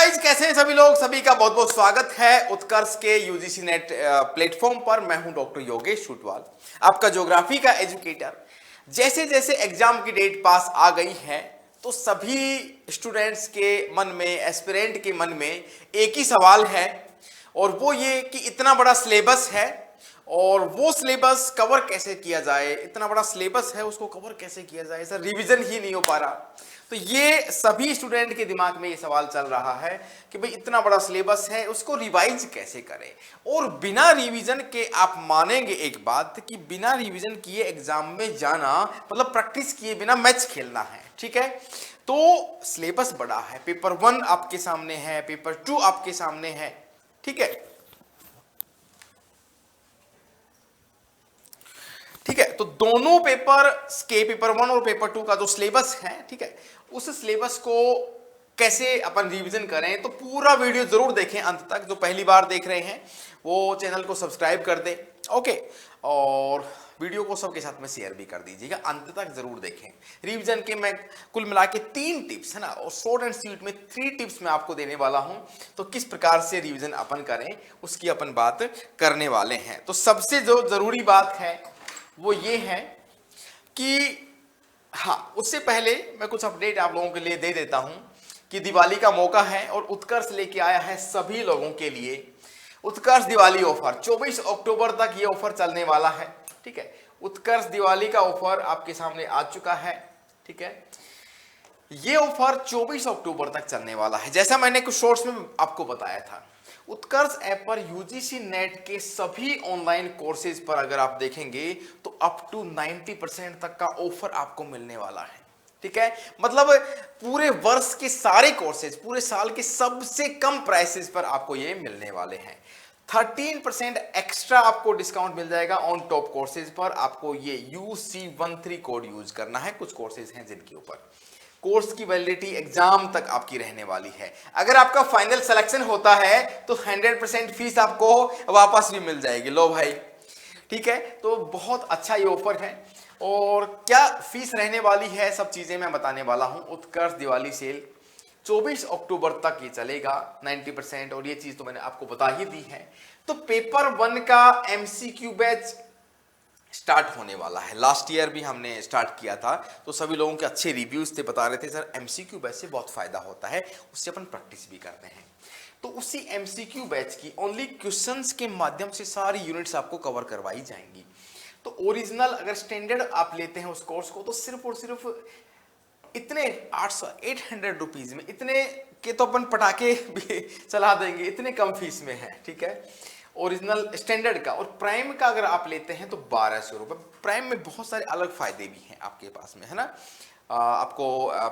Guys, कैसे हैं सभी लोग। सभी का बहुत बहुत स्वागत है उत्कर्ष के यूजीसी नेट प्लेटफॉर्म पर। मैं हूं डॉक्टर योगेश शुटवाल, आपका ज्योग्राफी का एजुकेटर। जैसे जैसे एग्जाम की डेट पास आ गई है तो सभी स्टूडेंट्स के मन में, एस्पिरेंट के मन में एक ही सवाल है, और वो ये कि इतना बड़ा सिलेबस है और वो सिलेबस कवर कैसे किया जाए। इतना बड़ा सिलेबस है, उसको कवर कैसे किया जाए, सर रिवीजन ही नहीं हो पा रहा। तो ये सभी स्टूडेंट के दिमाग में ये सवाल चल रहा है कि भाई इतना बड़ा सिलेबस है, उसको रिवाइज कैसे करें। और बिना रिवीजन के, आप मानेंगे एक बात कि बिना रिवीजन किए एग्जाम में जाना मतलब प्रैक्टिस किए बिना मैच खेलना है। ठीक है, तो सिलेबस बड़ा है। पेपर 1 आपके सामने है, पेपर 2 आपके सामने है। ठीक है, ठीक है, तो दोनों पेपर के, पेपर 1 और पेपर 2 का जो सिलेबस है, ठीक है, उस सिलेबस को कैसे अपन रिवीजन करें, तो पूरा वीडियो जरूर देखें अंत तक। जो पहली बार देख रहे हैं वो चैनल को सब्सक्राइब कर दें, ओके, और वीडियो को सबके साथ में शेयर भी कर दीजिएगा। अंत तक जरूर देखें। रिवीजन के मैं कुल मिला के 3 टिप्स है ना, और शॉर्ट एंड स्वीट में 3 टिप्स मैं आपको देने वाला हूं। तो किस प्रकार से रिवीजन अपन करें उसकी अपन बात करने वाले हैं। तो सबसे जो जरूरी बात है वो ये है कि हाँ, उससे पहले मैं कुछ अपडेट आप लोगों के लिए दे देता हूं कि दिवाली का मौका है और उत्कर्ष लेके आया है सभी लोगों के लिए उत्कर्ष दिवाली ऑफर। 24 अक्टूबर तक ये ऑफर चलने वाला है। ठीक है, उत्कर्ष दिवाली का ऑफर आपके सामने आ चुका है। ठीक है, ये ऑफर 24 अक्टूबर तक चलने वाला है। जैसा मैंने कुछ शॉर्ट्स में आपको बताया था, उत्कर्ष ऐप पर यूजीसी नेट के सभी ऑनलाइन कोर्सेज पर अगर आप देखेंगे तो अप टू 90% तक का ऑफर आपको मिलने वाला है। ठीक है, मतलब पूरे वर्ष के सारे कोर्सेज, पूरे साल के सबसे कम प्राइसेस पर आपको ये मिलने वाले हैं। 13% एक्स्ट्रा आपको डिस्काउंट मिल जाएगा ऑन टॉप कोर्सेज पर। आपको ये UC13 कोड यूज करना है। कुछ कोर्सेज हैं जिनके ऊपर कोर्स की वैलिडिटी एग्जाम तक आपकी रहने वाली है। अगर आपका फाइनल सिलेक्शन होता है तो 100% फीस आपको वापस भी मिल जाएगी। लो भाई, ठीक है, तो बहुत अच्छा ये ऑफर है। और क्या फीस रहने वाली है, सब चीजें मैं बताने वाला हूं। उत्कर्ष दिवाली सेल 24 अक्टूबर तक ये चलेगा 90%, और ये चीज तो मैंने आपको बता ही दी है। तो पेपर 1 का MCQ बैच स्टार्ट होने वाला है। लास्ट ईयर भी हमने स्टार्ट किया था, तो सभी लोगों के अच्छे रिव्यूज थे, बता रहे थे सर MCQ बैच से बहुत फायदा होता है, उससे अपन प्रैक्टिस भी करते हैं। तो उसी MCQ बैच की ओनली क्वेश्चंस के माध्यम से सारी यूनिट्स आपको कवर करवाई जाएंगी। तो ओरिजिनल अगर स्टैंडर्ड आप लेते हैं उस कोर्स को, तो सिर्फ और सिर्फ इतने 800 रुपीज में, इतने के तो अपन पटाखे भी चला देंगे, इतने कम फीस में है। ठीक है, ओरिजिनल स्टैंडर्ड का। और प्राइम का अगर आप लेते हैं तो 1200 रुपए। प्राइम में बहुत सारे अलग फायदे भी हैं आपके पास में, है ना। आपको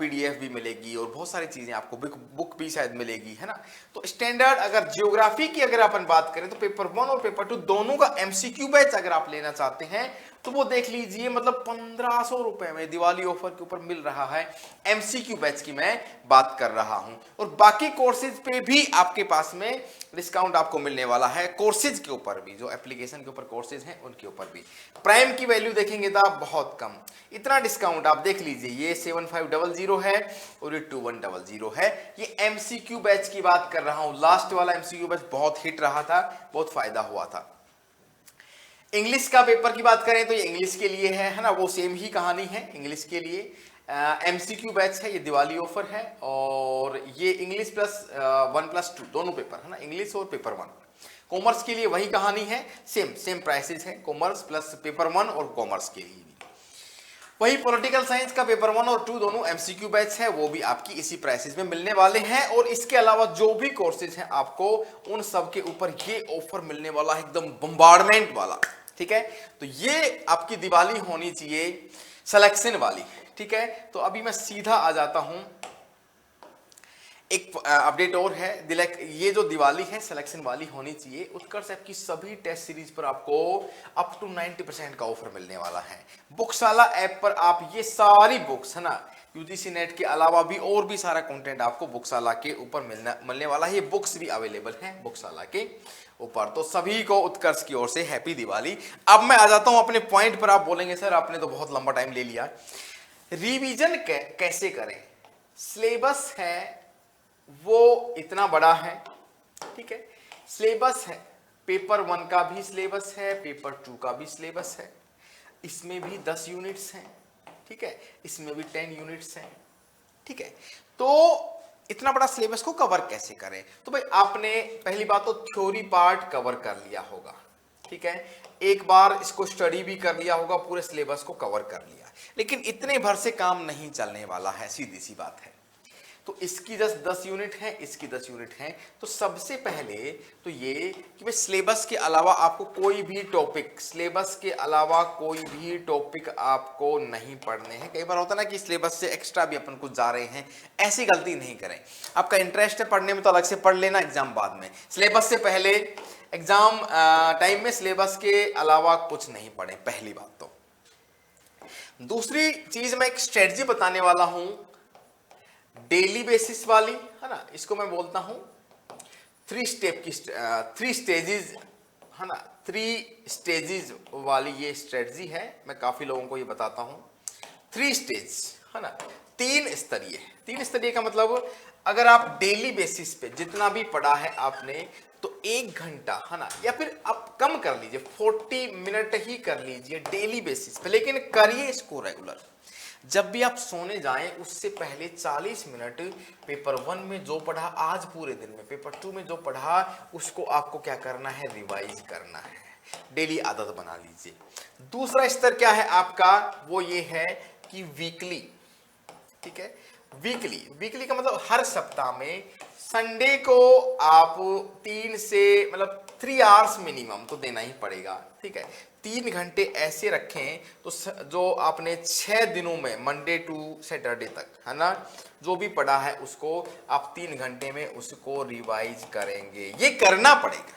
PDF भी मिलेगी और बहुत सारी चीजें आपको, बुक भी शायद मिलेगी, है ना। तो स्टैंडर्ड, अगर ज्योग्राफी की अगर अपन बात करें तो पेपर 1 और पेपर 2 दोनों का MCQ बैच अगर आप लेना चाहते हैं तो वो देख लीजिए, मतलब 1500 रुपए में दिवाली ऑफर के ऊपर मिल रहा है। MCQ बैच की मैं बात कर रहा हूं। और बाकी कोर्सेज पे भी आपके पास में डिस्काउंट आपको मिलने वाला है। कोर्सेज के ऊपर भी, जो एप्लीकेशन के ऊपर कोर्सेज हैं उनके ऊपर भी। प्राइम की वैल्यू देखेंगे तो आप बहुत कम, इतना डिस्काउंट आप देख लीजिए। ये 7500 है और ये 2100 है। ये MCQ बैच की बात कर रहा हूं। लास्ट वाला MCQ बैच बहुत हिट रहा था, बहुत फायदा हुआ था। इंग्लिश का पेपर की बात करें तो ये इंग्लिश के लिए है ना, वो सेम ही कहानी है। इंग्लिश के लिए MCQ बैच है, ये दिवाली ऑफर है। और ये इंग्लिश प्लस 1+2 दोनों पेपर है ना, इंग्लिश और पेपर 1। कॉमर्स के लिए वही कहानी है, सेम प्राइसेस है, कॉमर्स प्लस पेपर 1 और कॉमर्स के लिए भी वही। पॉलिटिकल साइंस का पेपर 1 और 2 दोनों MCQ बैच है, वो भी आपकी इसी प्राइसेस में मिलने वाले हैं। और इसके अलावा जो भी कोर्सेज हैं आपको उन सब के ऊपर ये ऑफर मिलने वाला है, एकदम बम्बार्डमेंट वाला। ठीक है, तो ये आपकी दिवाली होनी चाहिए सिलेक्शन वाली। ठीक है, तो अभी मैं सीधा आ जाता हूं। एक अपडेट और है, ये जो दिवाली है सिलेक्शन वाली होनी चाहिए। उत्कर्ष ऐप की सभी टेस्ट सीरीज पर आपको अप टू 90% का ऑफर मिलने वाला है। बुक्साला ऐप पर आप ये सारी बुक्स है ना, यूजीसी नेट के अलावा भी और भी सारा कंटेंट आपको बुक्साला के ऊपर मिलने वाला है। ये बुक्स भी अवेलेबल हैं बुक्साला के ऊपर। तो सभी को उत्कर्ष की ओर से हैप्पी दिवाली। अब मैं आ जाता हूं अपने पॉइंट पर। आप बोलेंगे सर आपने तो बहुत लंबा टाइम ले लिया, रिवीजन कैसे करें। सिलेबस है वो इतना बड़ा है, ठीक है। सिलेबस है, पेपर 1 का भी सिलेबस है, पेपर 2 का भी सिलेबस है। इसमें भी 10 यूनिट्स हैं, ठीक है, इसमें भी 10 यूनिट्स हैं, ठीक है। तो इतना बड़ा सिलेबस को कवर कैसे करें? तो भाई आपने पहली बात तो थ्योरी पार्ट कवर कर लिया होगा, ठीक है, एक बार इसको स्टडी भी कर लिया होगा, पूरे सिलेबस को कवर कर लिया। लेकिन इतने भर से काम नहीं चलने वाला है, सीधी सी बात है। तो इसकी 10 यूनिट है, इसकी 10 यूनिट है। तो सबसे पहले तो ये कि भाई सिलेबस के अलावा आपको कोई भी टॉपिक, सिलेबस के अलावा कोई भी टॉपिक आपको नहीं पढ़ने हैं। कई बार होता है ना कि सिलेबस से एक्स्ट्रा भी अपन कुछ जा रहे हैं, ऐसी गलती नहीं करें। आपका इंटरेस्ट है पढ़ने में तो अलग से पढ़ लेना, एग्जाम बाद में। सिलेबस से पहले एग्जाम टाइम में सिलेबस के अलावा कुछ नहीं पढ़े, पहली बात तो। दूसरी चीज मैं एक स्ट्रेटजी बताने वाला हूं, डेली बेसिस वाली, है ना, इसको मैं बोलता हूं 3 स्टेप की, 3 स्टेजेस, है ना, 3 स्टेजेस वाली ये स्ट्रेटजी है। मैं काफी लोगों को ये बताता हूं 3 स्टेज, है ना, 3 स्तरीय। 3 स्तरीय का मतलब अगर आप डेली बेसिस पे जितना भी पढ़ा है आपने, तो 1 घंटा, है ना, या फिर आप कम कर लीजिए, 40 मिनट ही कर लीजिए डेली बेसिस पे, लेकिन करिए इसको रेगुलर। जब भी आप सोने जाएं उससे पहले 40 मिनट पेपर 1 में जो पढ़ा आज पूरे दिन में, पेपर 2 में जो पढ़ा उसको आपको क्या करना है, रिवाइज करना है। डेली आदत बना लीजिए। दूसरा स्तर क्या है आपका, वो ये है कि वीकली, ठीक है, वीकली का मतलब हर सप्ताह में संडे को आप 3 से मतलब 3 आवर्स मिनिमम तो देना ही पड़ेगा, ठीक है। 3 घंटे ऐसे रखें तो जो आपने 6 दिनों में मंडे टू सैटरडे तक, है ना, जो भी पढ़ा है उसको आप 3 घंटे में उसको रिवाइज करेंगे। ये करना पड़ेगा,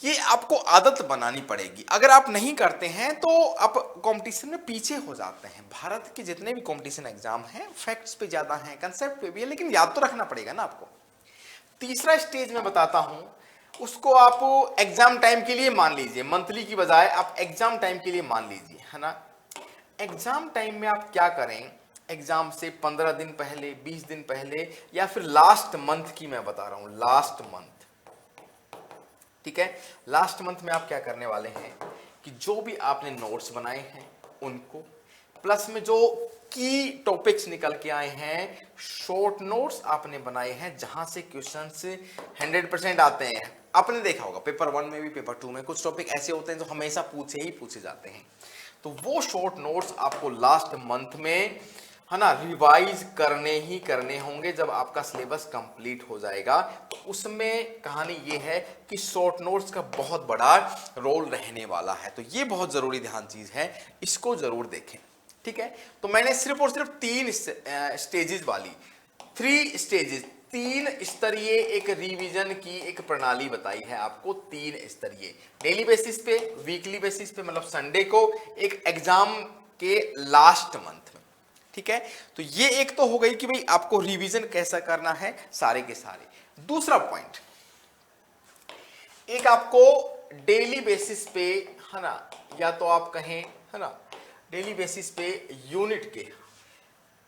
ये आपको आदत बनानी पड़ेगी। अगर आप नहीं करते हैं तो आप कंपटीशन में पीछे हो जाते हैं। भारत के जितने भी कंपटीशन एग्जाम हैं फैक्ट्स पे ज्यादा हैं, कंसेप्ट पे भी है, लेकिन याद तो रखना पड़ेगा ना आपको। तीसरा स्टेज मैं बताता हूं, उसको आप एग्जाम टाइम के लिए मान लीजिए, मंथली की बजाय आप एग्जाम टाइम के लिए मान लीजिए, है ना। एग्जाम टाइम में आप क्या करें, एग्जाम से 15 दिन पहले, 20 दिन पहले, या फिर लास्ट मंथ की मैं बता रहा हूं, लास्ट मंथ, ठीक है। लास्ट मंथ में आप क्या करने वाले हैं कि जो भी आपने नोट्स बनाए हैं उनको, प्लस में जो की टॉपिक्स निकल के आए हैं, शॉर्ट नोट्स आपने बनाए हैं जहां से क्वेश्चंस 100% आते हैं। आपने देखा होगा पेपर 1 में भी, पेपर 2 में कुछ टॉपिक ऐसे होते हैं जो हमेशा पूछे जाते हैं। तो वो शॉर्ट नोट्स आपको लास्ट मंथ में, है ना, रिवाइज करने ही करने होंगे। जब आपका सिलेबस कंप्लीट हो जाएगा तो उसमें कहानी ये है कि शॉर्ट नोट्स का बहुत बड़ा रोल रहने वाला है। तो ये बहुत जरूरी ध्यान चीज है, इसको जरूर देखें, ठीक है। तो मैंने सिर्फ और सिर्फ 3 स्टेजेस वाली, 3 स्टेजेस, 3 स्तरीय एक रिवीजन की एक प्रणाली बताई है आपको। 3 स्तरीय, डेली बेसिस पे, वीकली बेसिस पे, मतलब संडे को, एक एग्जाम के लास्ट मंथ में, ठीक है। तो ये एक तो हो गई कि भाई आपको रिवीजन कैसा करना है सारे के सारे। दूसरा पॉइंट, एक आपको डेली बेसिस पे, है ना, या तो आप कहें, है ना, डेली बेसिस पे यूनिट के,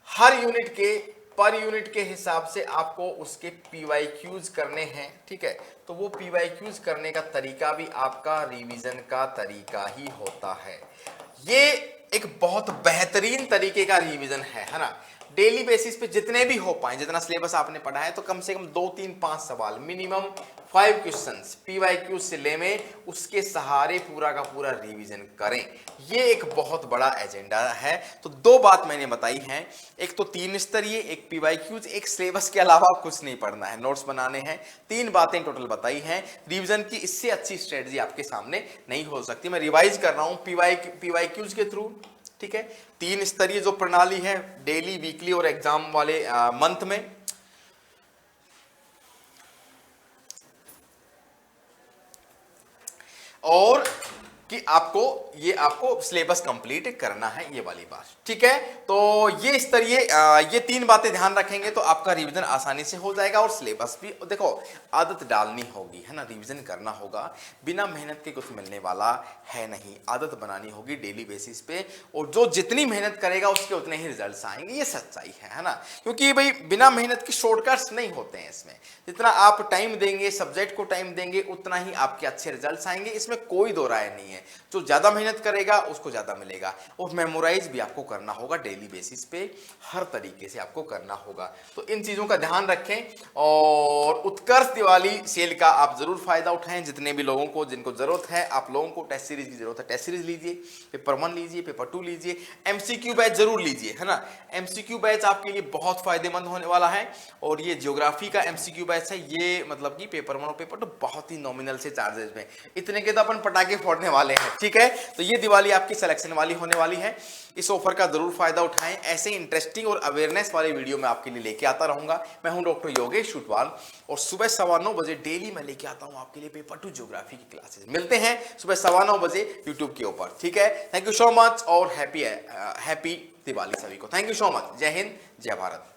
हर यूनिट के पर यूनिट के हिसाब से आपको उसके PYQs करने हैं, ठीक है। तो वो PYQs करने का तरीका भी आपका रिवीजन का तरीका ही होता है। ये एक बहुत बेहतरीन तरीके का रिवीजन है ना। डेली बेसिस पे जितने भी हो पाए, जितना सिलेबस आपने पढ़ा है, तो कम से कम 2, 3, 5 सवाल, मिनिमम 5 क्वेश्चंस PYQ से ले में, उसके सहारे पूरा का पूरा रिवीजन करें। ये एक बहुत बड़ा एजेंडा है। तो 2 बात मैंने बताई हैं, एक तो 3 स्तरीय, एक PYQ, एक सिलेबस के अलावा कुछ नहीं पढ़ना है, नोट्स बनाने हैं। 3 बातें टोटल बताई हैं। रिवीजन की इससे अच्छी स्ट्रेटजी आपके सामने नहीं हो सकती। मैं रिवाइज कर रहा हूं PYQs के थ्रू, ठीक है। 3 स्तरीय जो प्रणाली है, डेली, वीकली और एग्जाम वाले मंथ में। और कि आपको सिलेबस कंप्लीट करना है, ये वाली बात, ठीक है। तो ये इस तरह ये 3 बातें ध्यान रखेंगे तो आपका रिवीजन आसानी से हो जाएगा और सिलेबस भी, देखो आदत डालनी होगी, है ना, रिवीजन करना होगा, बिना मेहनत के कुछ मिलने वाला है नहीं, आदत बनानी होगी डेली बेसिस पे, और जो जितनी मेहनत करेगा उसके उतने ही रिजल्ट्स आएंगे, ये सच्चाई है ना। क्योंकि भाई बिना मेहनत के शॉर्टकट्स नहीं होते हैं इसमें, जितना आप टाइम देंगे, सब्जेक्ट को टाइम देंगे, उतना ही आपके अच्छे रिजल्ट्स आएंगे, इसमें कोई दो राय नहीं है। जो ज्यादा मेहनत करेगा उसको ज्यादा मिलेगा, और मेमोराइज भी आपको करना होगा डेली बेसिस पे, हर तरीके से आपको करना होगा। तो इन चीजों का ध्यान रखें, और उत्कर्ष दिवाली सेल का आप जरूर फायदा उठाएं। जितने भी लोगों को, जिनको जरूरत है, आप लोगों को टेस्ट सीरीज की जरूरत है, टेस्ट सीरीज लीजिए, पेपर 1 लीजिए, पेपर 2 लीजिए, एमसीक्यू बैच जरूर लीजिए, है ना। एमसीक्यू बैच आपके लिए बहुत फायदेमंद होने वाला है, और ये ज्योग्राफी का एमसीक्यू बैच है, ये मतलब कि पेपर 1 और पेपर 2 बहुत ही नॉमिनल से चार्जेस में, इतने के तो अपन पटाखे फोड़ने वाले हैं, ठीक है। तो ये दिवाली आपकी सिलेक्शन वाली होने वाली है, इस ऑफर का जरूर फायदा उठाएं। ऐसे इंटरेस्टिंग और अवेयरनेस वाले वीडियो मैं आपके लिए लेके आता रहूंगा। मैं हूं डॉक्टर योगेश शुटवाल, और सुबह 9:15 बजे डेली मैं लेके आता हूं आपके लिए पेपर 2 ज्योग्राफी की क्लासेस। मिलते हैं सुबह 9:15 बजे यूट्यूब के ऊपर, ठीक है। थैंक यू सो मच, और हैप्पी दिवाली सभी को। Thank you so much. जय हिंद, जय भारत।